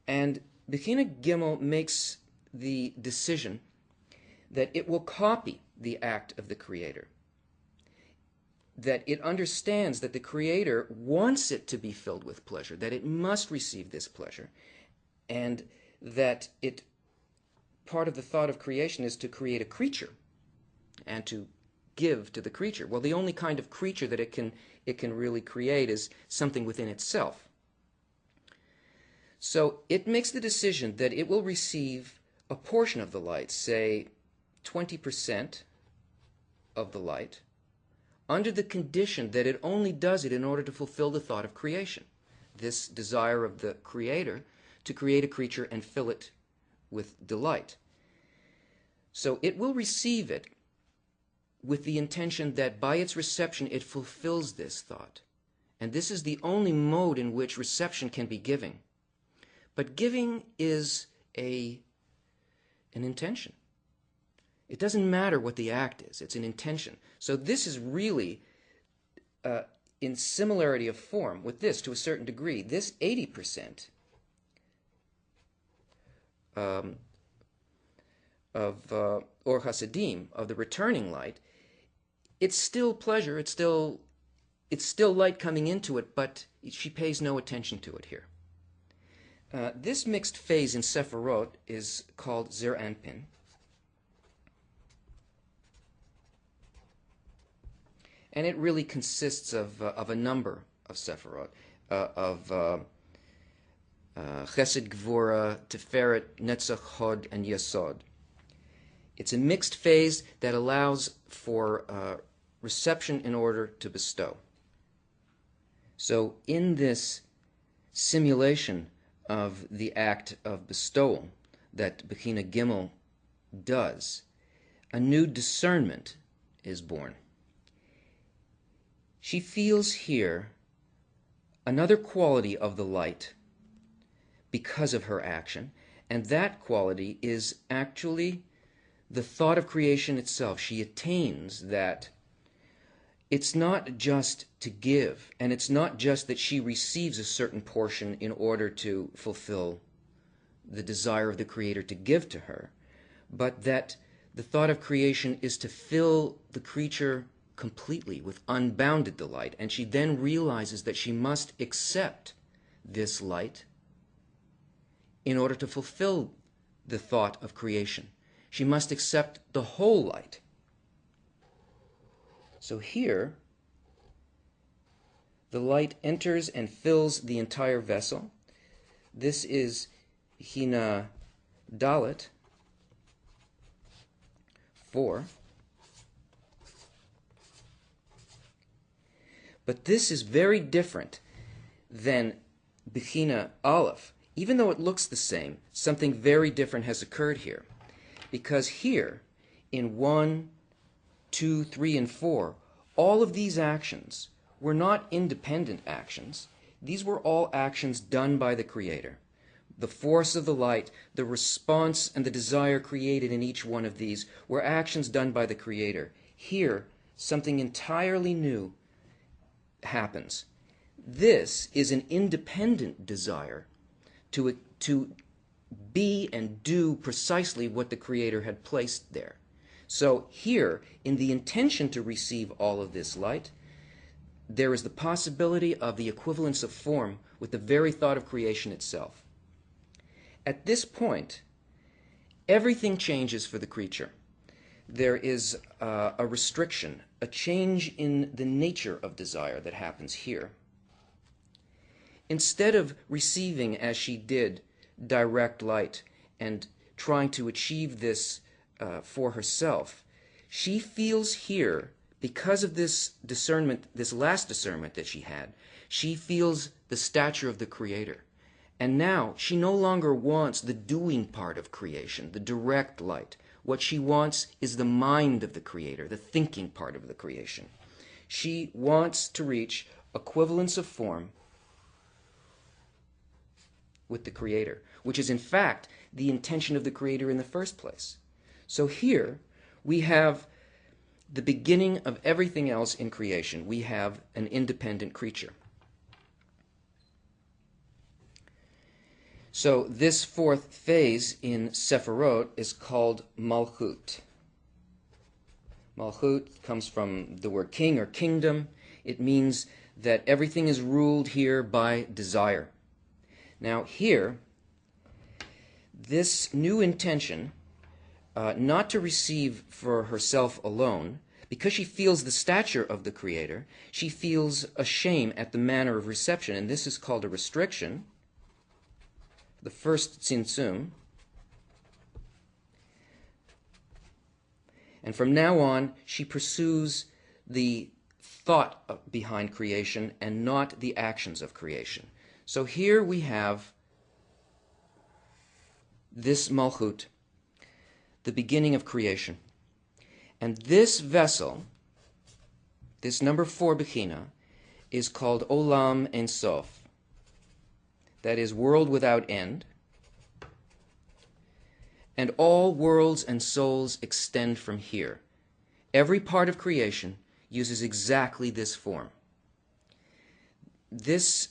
And Bechina Gimel makes the decision that it will copy the act of the Creator, that it understands that the Creator wants it to be filled with pleasure, that it must receive this pleasure, and that part of the thought of creation is to create a creature and to give to the creature. Well, the only kind of creature that it can really create is something within itself. So it makes the decision that it will receive a portion of the light, say 20% of the light, under the condition that it only does it in order to fulfill the thought of creation, this desire of the Creator to create a creature and fill it with delight. So it will receive it with the intention that by its reception it fulfills this thought. And this is the only mode in which reception can be giving. But giving is an intention. It doesn't matter what the act is. It's an intention. So this is really in similarity of form with this to a certain degree. This 80% of Or Hasidim, of the returning light, it's still pleasure. It's still light coming into it, but she pays no attention to it here. This mixed phase in Sephirot is called Zer Anpin. And it really consists of a number of Sephirot, of Chesed, Gvura, Tiferet, Netzach, Hod, and Yesod. It's a mixed phase that allows for reception in order to bestow. So in this simulation of the act of bestowal that Bechina Gimel does, a new discernment is born. She feels here another quality of the light because of her action, and that quality is actually the thought of creation itself. She attains that it's not just to give, and it's not just that she receives a certain portion in order to fulfill the desire of the Creator to give to her, but that the thought of creation is to fill the creature completely with unbounded delight, and she then realizes that she must accept this light in order to fulfill the thought of creation. She must accept the whole light. So here, the light enters and fills the entire vessel. This is Hina Dalet 4. But this is very different than Bechina Aleph. Even though it looks the same, something very different has occurred here. Because here, in 1, 2, 3, and 4, all of these actions were not independent actions. These were all actions done by the Creator. The force of the light, the response, and the desire created in each one of these were actions done by the Creator. Here, something entirely new happens. This is an independent desire to be and do precisely what the Creator had placed there. So here, in the intention to receive all of this light, there is the possibility of the equivalence of form with the very thought of creation itself. At this point, everything changes for the creature. There is a restriction, a change in the nature of desire that happens here. Instead of receiving, as she did, direct light and trying to achieve this for herself, she feels here, because of this discernment, this last discernment that she had, she feels the stature of the Creator. And now she no longer wants the doing part of creation, the direct light. What she wants is the mind of the Creator, the thinking part of the creation. She wants to reach equivalence of form with the Creator, which is in fact the intention of the Creator in the first place. So here we have the beginning of everything else in creation. We have an independent creature. So this fourth phase in Sephirot is called Malchut. Malchut comes from the word king or kingdom. It means that everything is ruled here by desire. Now here, this new intention, not to receive for herself alone, because she feels the stature of the Creator, she feels a shame at the manner of reception, and this is called a restriction, the first tzimtzum. And from now on, she pursues the thought behind creation and not the actions of creation. So here we have this Malchut, the beginning of creation. And this vessel, this number 4 Bechina, is called Olam Ein Sof. That is, world without end. And all worlds and souls extend from here. Every part of creation uses exactly this form. This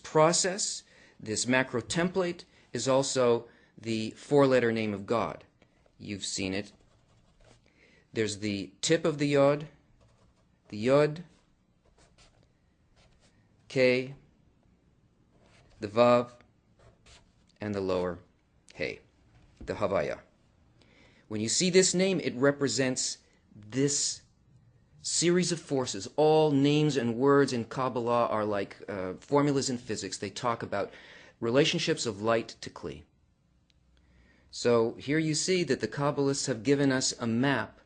process, this macro template, is also the 4-letter name of God. You've seen it. There's the tip of the Yod, K, the Vav, and the lower Hey, the Havaya. When you see this name, it represents this series of forces. All names and words in Kabbalah are like formulas in physics. They talk about relationships of light to Kli. So here you see that the Kabbalists have given us a map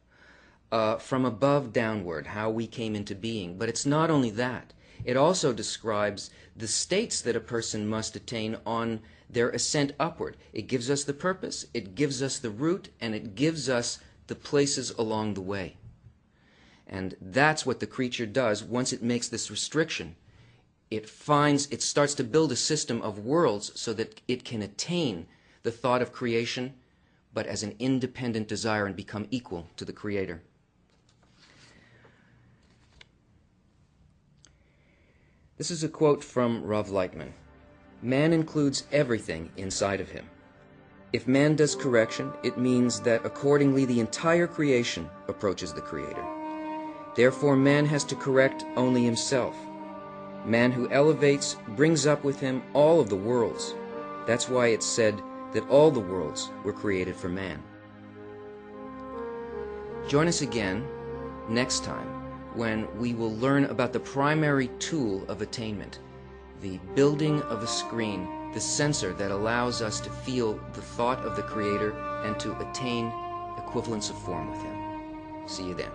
from above downward, how we came into being. But it's not only that. It also describes the states that a person must attain on their ascent upward. It gives us the purpose, it gives us the route, and it gives us the places along the way. And that's what the creature does once it makes this restriction. It starts to build a system of worlds so that it can attain the thought of creation, but as an independent desire and become equal to the Creator. This is a quote from Rav Lightman. Man includes everything inside of him. If man does correction, it means that accordingly the entire creation approaches the Creator. Therefore man has to correct only himself. Man who elevates brings up with him all of the worlds. That's why it's said that all the worlds were created for man. Join us again next time when we will learn about the primary tool of attainment, the building of a screen, the sensor that allows us to feel the thought of the Creator and to attain equivalence of form with Him. See you then.